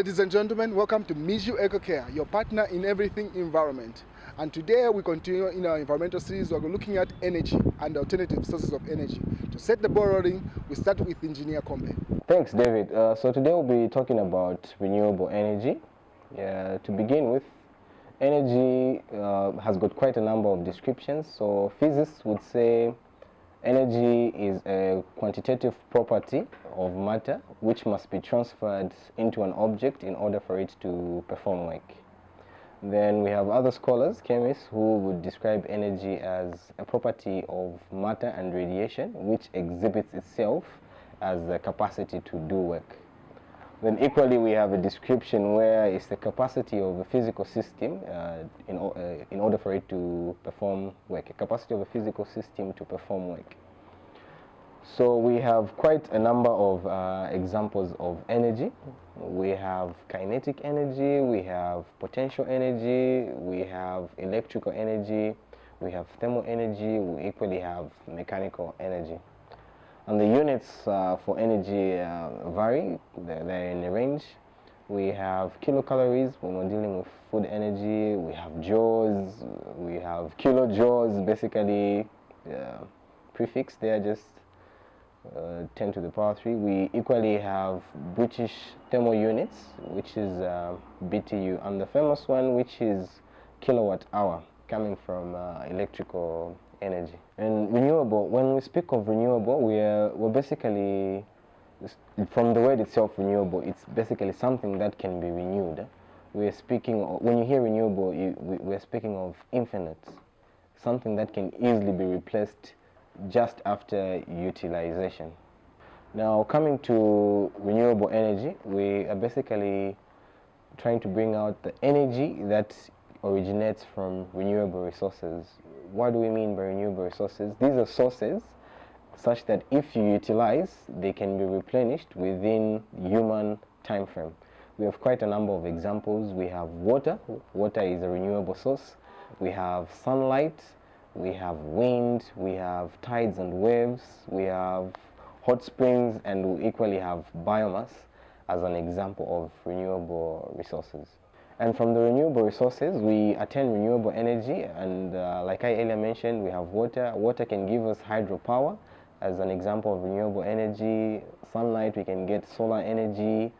ladies and gentlemen, welcome to Mizu Eco-Care, your partner in everything environment. And today we continue in our environmental series. We're looking at energy and alternative sources of energy. To set the ball rolling, we start with Engineer Kombe. Thanks, David. So today we'll be talking about renewable energy. To begin with, energy has got quite a number of descriptions. So physicists would say energy is a quantitative property of matter which must be transferred into an object in order for it to perform work. Then we have other scholars, chemists, who would describe energy as a property of matter and radiation which exhibits itself as the capacity to do work. Then equally we have a description where it's the capacity of a physical system in order for it to perform work, a capacity of a physical system to perform work. So we have quite a number of examples of energy. We have kinetic energy, we have potential energy, we have electrical energy, we have thermal energy, we equally have mechanical energy. And the units for energy vary, they're in a range. We have kilocalories when we're dealing with food energy, we have joules, we have kilojoules, basically prefix there, just 10 to the power 3. We equally have British thermal units, which is BTU, and the famous one, which is kilowatt hour, coming from electrical energy. And renewable, when we speak of renewable, we're basically, from the word itself, renewable, it's basically something that can be renewed. We're speaking, when you hear renewable, we're speaking of infinite, something that can easily be replaced just after utilization. Now, coming to renewable energy, we are basically trying to bring out the energy that originates from renewable resources. What do we mean by renewable resources? These are sources such that if you utilize, they can be replenished within human time frame. We have quite a number of examples. We have water. Water is a renewable source. We have sunlight. We have wind. We have tides and waves. We have hot springs, and we equally have biomass as an example of renewable resources. And from the renewable resources, we attain renewable energy, and like I earlier mentioned, we have water. Water can give us hydropower as an example of renewable energy. Sunlight, we can get solar energy.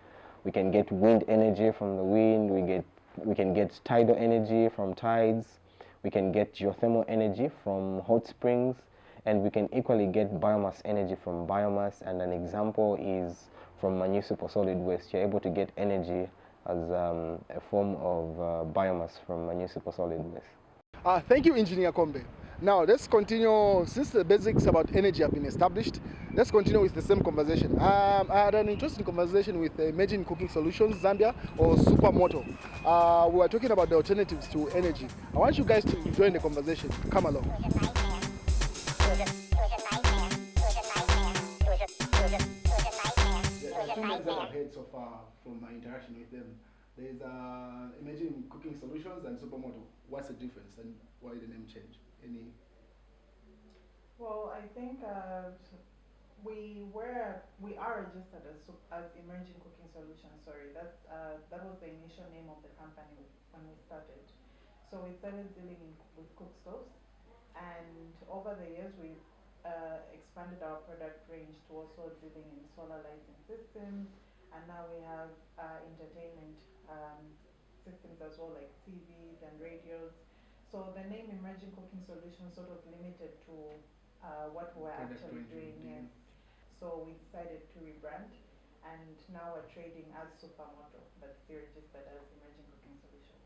We can get wind energy from the wind. We can get tidal energy from tides. We can get geothermal energy from hot springs, and we can equally get biomass energy from biomass. And an example is from municipal solid waste. You're able to get energy as a form of biomass from municipal solid waste. Thank you, Engineer Kombe. Now let's continue. Since the basics about energy have been established, let's continue with the same conversation. I had an interesting conversation with Emerging Cooking Solutions Zambia, or SupaMoto. We were talking about the alternatives to energy. I want you guys to join the conversation. Come along. That I've heard so far from my interaction with them. There's Emerging Cooking Solutions and SupaMoto. What's the difference and why the name change? Any? Well, I think we are registered as Emerging Cooking Solutions. Sorry, that was the initial name of the company when we started. So we started dealing with cook stoves, and over the years we've expanded our product range to also dealing in solar lighting systems, and now we have entertainment systems as well, like TVs and radios. So the name Emerging Cooking Solutions sort of limited to what we're actually doing. Yes. So we decided to rebrand, and now we're trading as SupaMoto, but still registered as Emerging Cooking Solutions.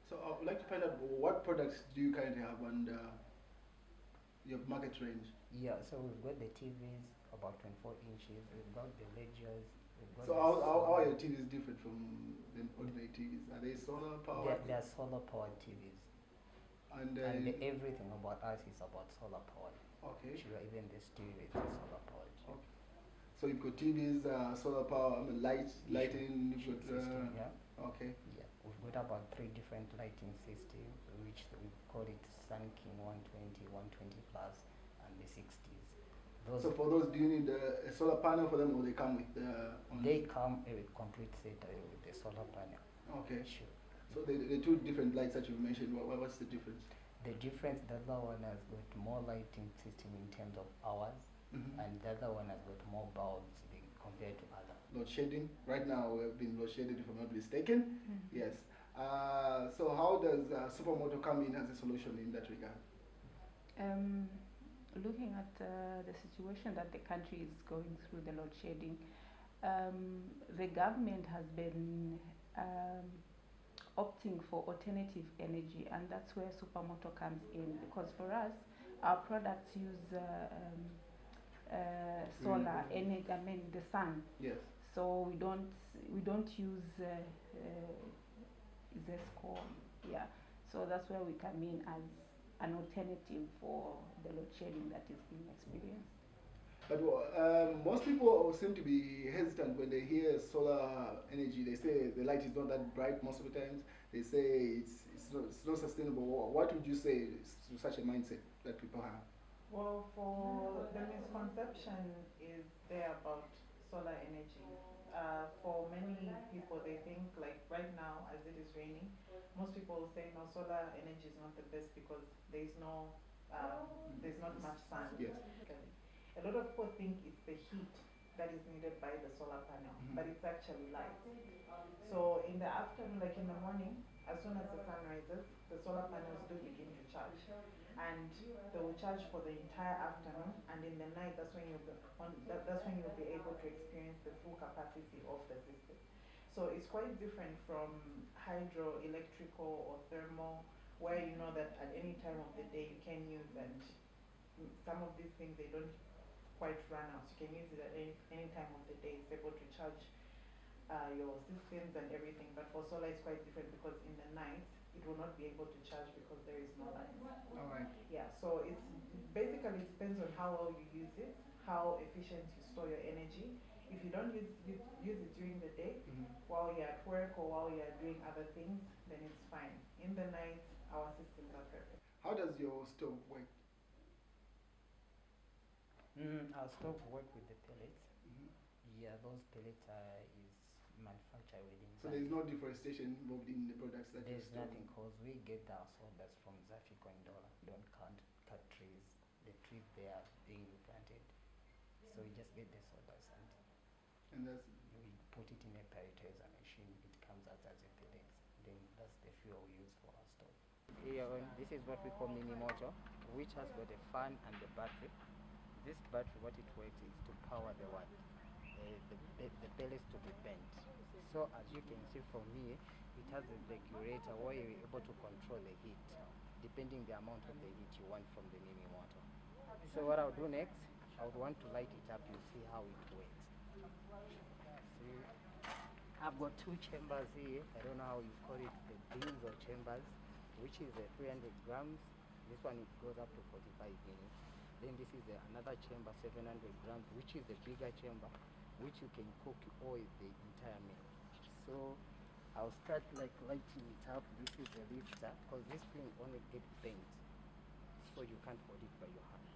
So I would like to find out what products do you currently have on your market range? Yeah, so we've got the TVs about 24 inches, we've got the radios. So how are your TVs different from the ordinary TVs? Are they solar powered? They're solar powered TVs. And everything about us is about solar powered. Okay. Sure, even this TV is solar powered. Okay. So you've got TVs, solar power, lighting, you've got yeah. Okay. Yeah, we've got about 3 different lighting systems, which we call it Sun King 120, 120 plus, and the 60s. So for those, do you need a solar panel for them, or they come with They come with complete set with the solar panel. Okay. Sure. So the two different lights that you mentioned, what's the difference? The difference, the other one has got more lighting system in terms of hours, and the other one has got more bulbs compared to other. Load shedding. Right now we have been load shedded, if I'm not mistaken. Yes. So how does SupaMoto come in as a solution in that regard? Looking at the situation that the country is going through, the load shedding, the government has been opting for alternative energy, and that's where SupaMoto comes in, because for us, our products use solar energy, I mean the sun. Yes. So we don't use ZESCO. Yeah. So that's where we come in as an alternative for the load shedding that is being experienced. But most people seem to be hesitant when they hear solar energy. They say the light is not that bright most of the times. They say it's not sustainable. What would you say to such a mindset that people have? Well, for the misconception is there about solar energy. For many people, they think like right now, as it is raining, most people say no, solar energy is not the best because there's not much sun. Yes. A lot of people think it's the heat that is needed by the solar panel, but it's actually light. So in the afternoon, like in the morning, as soon as the sun rises, the solar panels do begin to charge, and they will charge for the entire afternoon. And in the night, that's when you'll be able to experience the full capacity of the system. So it's quite different from hydroelectrical or thermal, where you know that at any time of the day you can use, and some of these things they don't quite run out. You can use it at any time of the day. It's able to charge your systems and everything. But for solar, it's quite different because in the night it will not be able to charge because there is no light. All right. Yeah. So it depends on how well you use it, how efficient you store your energy. If you don't use it during the day, while you're at work or while you're doing other things, then it's fine. In the night, our systems are perfect. How does your stove work? Our stove work with the pellets. Yeah, those pellets is manufactured within So Zambia. there's no deforestation involved in the products that There's you're storing? nothing, because we get our sawdust from ZAFFICO in Dollar. Don't cut trees. The trees they are being replanted. So we just get the sawdust And and that's we put it in a pelletizer machine. It comes out as a pellet. Then that's the fuel we use for our stove. Here, this is what we call mini motor, which has got a fan and a battery. This battery, what it works is to power the what? The pellets to be bent. So as you can see from here, it has a regulator where you're able to control the heat, depending the amount of the heat you want from the mini motor. So what I'll do next, I would want to light it up. You see how it works. See, I've got two chambers here. I don't know how you call it, the bins or chambers, which is 300 grams. This one it goes up to 45 minutes. Then this is another chamber, 700 grams, which is the bigger chamber, which you can cook oil the entire meal. So I'll start like lighting it up. This is the lifter, because this thing only gets bent, so you can't hold it by your hands.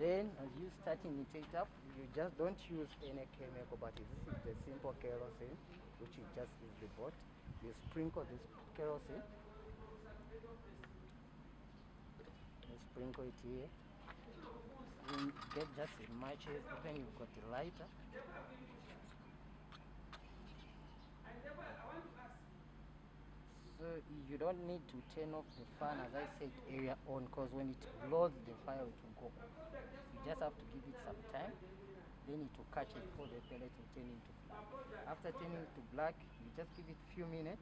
Then as you starting it up, you just don't use any chemical, but this is the simple kerosene, which you just use the boat. You sprinkle this kerosene. You sprinkle it here. You get just a matches, then you've got the lighter. So you don't need to turn off the fan, as I said, area on, because when it blows the fire it will go off. You just have to give it some time, then it will catch it before the pellet will turn into black. After turning to black, you just give it a few minutes,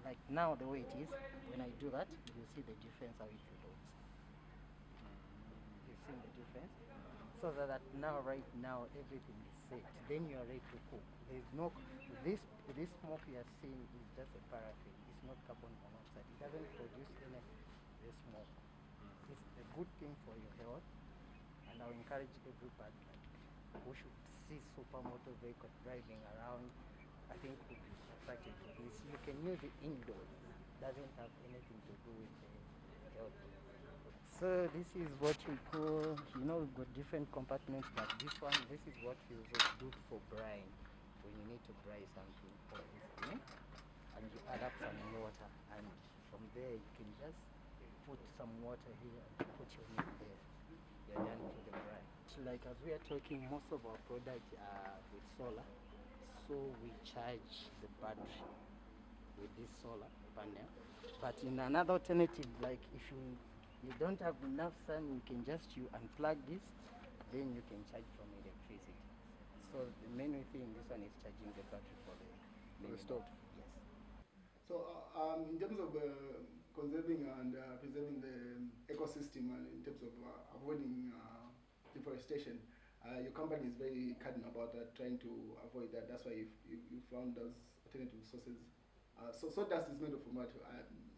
like now the way it is. When I do that, you see the difference how it looks. You see the difference? So that now, right now, everything is set. Then you are ready to cook. There's no, this smoke you are seeing is just a paraffin. It's not carbon monoxide. It doesn't produce any smoke. It's a good thing for your health, and I'll encourage everybody who should see SupaMoto vehicle driving around. I think would be attracted to this. You can use it indoors. Doesn't have anything to do with the health. So this is what we call, you know, we've got different compartments, but this is what we do for brine. When you need to brine something, pour this in, and you add up some water, and from there you can just put some water here and put your meat there. You're done for the brine. So like as we are talking, most of our products are with solar, so we charge the battery with this solar panel. But in another alternative, like if you don't have enough sun, you can just unplug this, then you can charge from electricity. So the main thing, this one is charging the battery for the stove. Yes. So in terms of conserving and preserving the ecosystem, and in terms of avoiding deforestation, your company is very cardinal about trying to avoid that. That's why you found those alternative sources. So sawdust is made of what?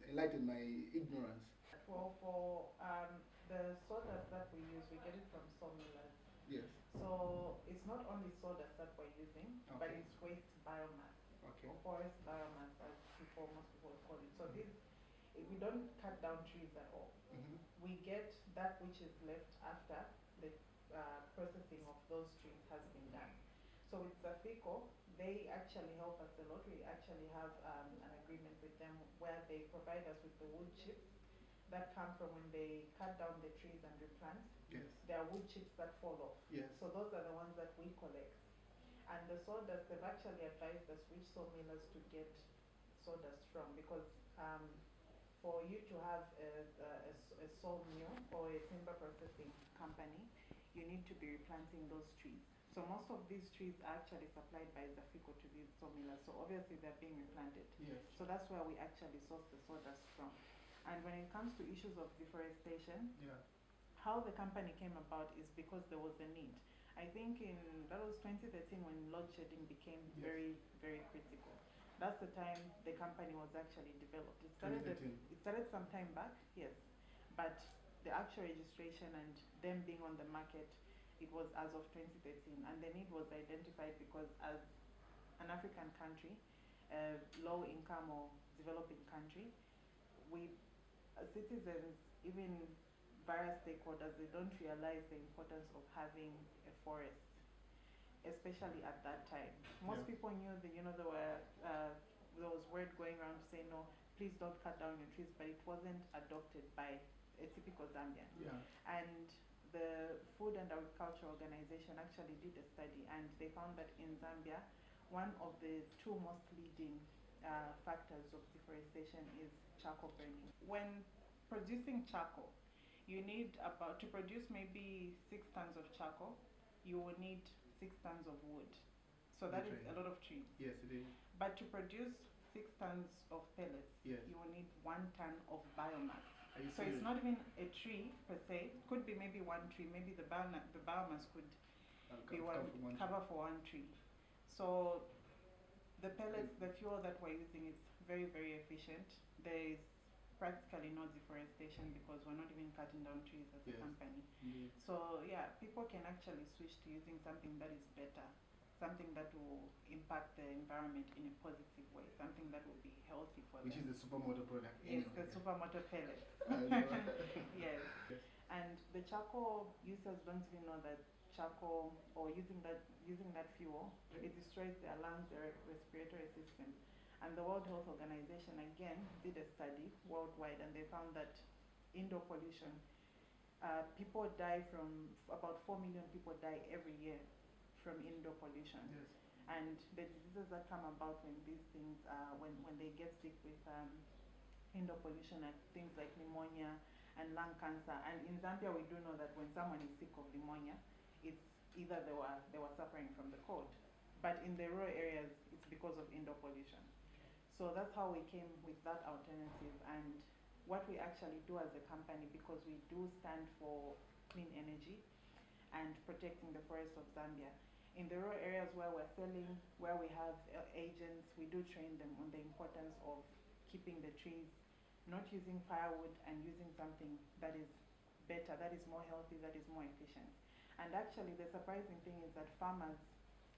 Enlighten my ignorance. For the sawdust that we use, we get it from sawmillers. Yes. So it's not only sawdust that we're using, but Okay. it's waste biomass. Okay. Or forest biomass, as most people call it. So we don't cut down trees at all. Mm-hmm. We get that which is left after the processing of those trees has been done. So with ZAFFICO, they actually help us a lot. We actually have an agreement with them where they provide us with the wood chips that come from when they cut down the trees and replant. Yes. There are wood chips that fall off. Yes. So those are the ones that we collect. And the sawdust, they've actually advised us which sawmillers to get sawdust from, because for you to have a sawmill or a timber processing company, you need to be replanting those trees. So most of these trees are actually supplied by ZAFFICO to these sawmillers, so obviously they're being replanted. Yes. So that's where we actually source the sawdust from. And when it comes to issues of deforestation, Yeah. how the company came about is because there was a need. I think that was 2013 when load shedding became Yes. very, very critical. That's the time the company was actually developed. It started some time back, yes, but the actual registration and them being on the market, it was as of 2013, and the need was identified because as an African country, low income or developing country, we citizens, even various stakeholders, they don't realize the importance of having a forest, especially at that time. Most people knew that, there was word going around to say, no, please don't cut down your trees, but it wasn't adopted by a typical Zambian. Yeah. And the Food and Agriculture Organization actually did a study, and they found that in Zambia, one of the two most leading factors of deforestation is charcoal burning. When producing charcoal, you need to produce maybe 6 tons of charcoal, you will need 6 tons of wood. So that is a lot of trees. Yes, it is. But to produce 6 tons of pellets, yes. you will need 1 ton of biomass. So serious? it's not even a tree per se. It could be maybe 1 tree. Maybe the biomass could be cover for 1 tree. So the pellets, the fuel that we're using is very, very efficient. There is practically no deforestation because we're not even cutting down trees as a company. So yeah, people can actually switch to using something that is better, something that will impact the environment in a positive way, something that will be healthy for them. Which is the SupaMoto product. Yes, the SupaMoto pellets. Yes. And the charcoal users don't even know that charcoal, or using that fuel, it destroys their lungs, their respiratory system. And the World Health Organization again did a study worldwide, and they found that indoor pollution, people die about 4 million people die every year from indoor pollution. Yes. And the diseases that come about when these things, when they get sick with indoor pollution, are things like pneumonia and lung cancer. And in Zambia, we do know that when someone is sick of pneumonia, it's either they were suffering from the cold, but in the rural areas, it's because of indoor pollution. So that's how we came with that alternative, and what we actually do as a company, because we do stand for clean energy and protecting the forests of Zambia. In the rural areas where we're selling, where we have agents, we do train them on the importance of keeping the trees, not using firewood, and using something that is better, that is more healthy, that is more efficient. And actually, the surprising thing is that farmers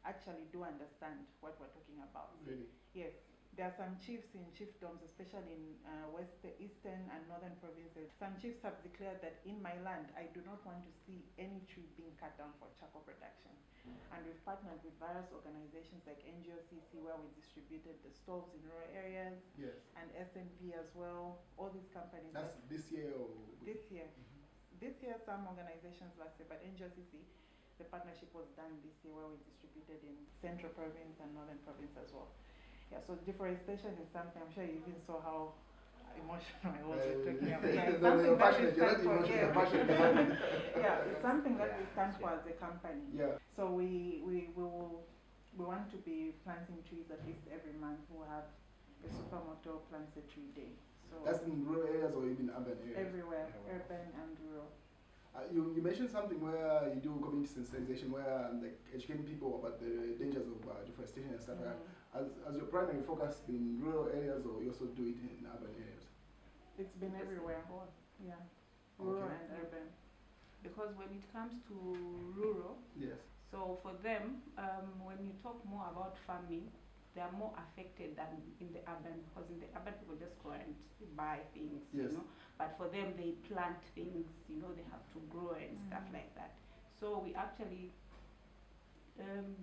actually do understand what we're talking about. Really? Yes. there are some chiefs in chiefdoms, especially in eastern and northern provinces. Some chiefs have declared that in my land, I do not want to see any tree being cut down for charcoal production. And we've partnered with various organizations like NGOCC, where we distributed the stoves in rural areas, Yes. and SNP as well. All these companies. That's this year or? This year. This year, some organizations last year, but NGOCC, the partnership was done this year, where we distributed in Central Province and Northern Province as well. Yeah, so deforestation is something, I'm sure you even saw how emotional I was talking about. Yeah, no, you're passionate, you're not emotional, you're passionate. Yeah, it's something that we stand for as a company. Yeah. So we want to be planting trees at least every month. We'll have a SupaMoto plants a tree day. So that's in rural areas or even urban areas? Everywhere, urban and rural. You mentioned something where you do community sensitization, where like educating people about the dangers of deforestation and stuff like that. Has your primary focus been rural areas, or you also do it in urban areas? It's been everywhere. Yeah, rural Okay. and urban. Because when it comes to rural, Yes. so for them, when you talk more about farming, they are more affected than in the urban, because in the urban people just go and buy things, Yes. you know. But for them, they plant things, you know, they have to grow and stuff like that. So we actually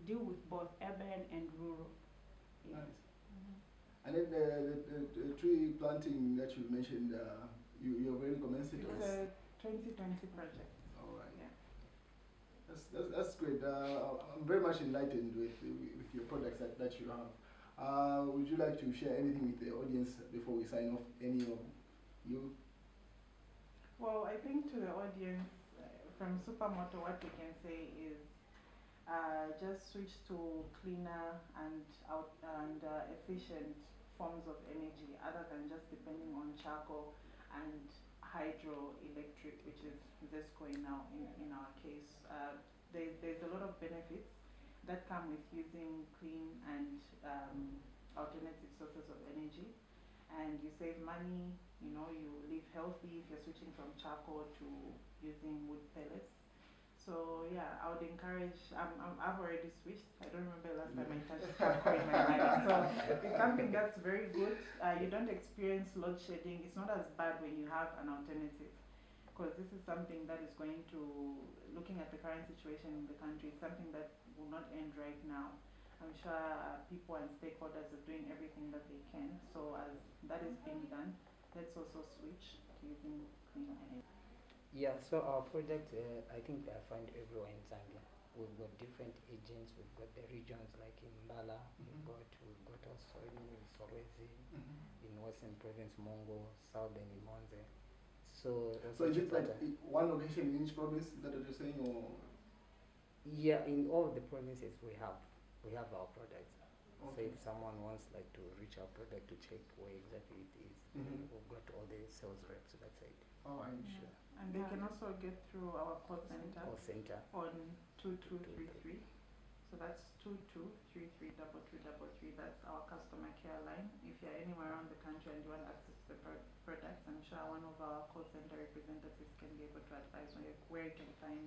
deal with both urban and rural. Yeah. Nice. And then the tree planting that you mentioned, you already commenced it? It's a 2020 project. All right. Yeah. That's great. I'm very much enlightened with your products that you have. Would you like to share anything with the audience before we sign off? Any of you? Well, I think to the audience, from SupaMoto, what we can say is just switch to cleaner and efficient forms of energy, other than just depending on charcoal and hydroelectric, which is ZESCO in our case. There's a lot of benefits that come with using clean and alternative sources of energy, and you save money. You know, you live healthy if you're switching from charcoal to using wood pellets. So yeah, I would encourage. I've already switched. I don't remember last time I touched charcoal in my life. So it's something that's very good. You don't experience load shedding. It's not as bad when you have an alternative, because this is something that is going to, looking at the current situation in the country, is something that will not end right now. I'm sure people and stakeholders are doing everything that they can. So as that is being done, let's also switch to using clean energy. Yeah, so our project, I think they are found everywhere in Zambia. We've got different agents. We've got the regions like in Mbala. We've got also in Solwezi, in Western Province, Mongo, Southern in Monze. So is it like one location in each province? Is that what you're saying, or? Yeah, in all the provinces we have our products. Okay. So if someone wants like to reach our product to check where exactly it is, we've got all the sales reps that side. Oh, I'm sure. And they can also get through our call center on 2233. So that's 22333333. That's our customer care line. If you're anywhere around the country and you want access to the products, I'm sure one of our call center representatives can be able to advise where you can find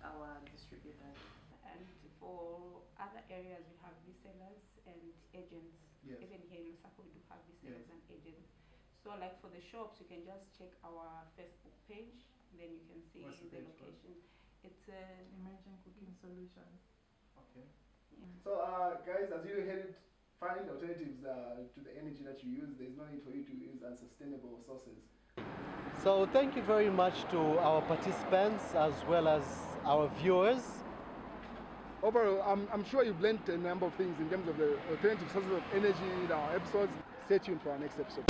our distributors. And for other areas, we have resellers and agents. Yes. Even here in Lusaka, we do have resellers and agents. So like for the shops, you can just check our Facebook page, then you can see What's the the page location. It's Emerging Cooking Solutions. Okay. yeah. So guys, as you find alternatives to the energy that you use, there's no need for you to use unsustainable sources. So thank you very much to our participants as well as our viewers. Overall, I'm sure you've learned a number of things in terms of the alternative sources of energy in our episodes. Stay tuned for our next episode.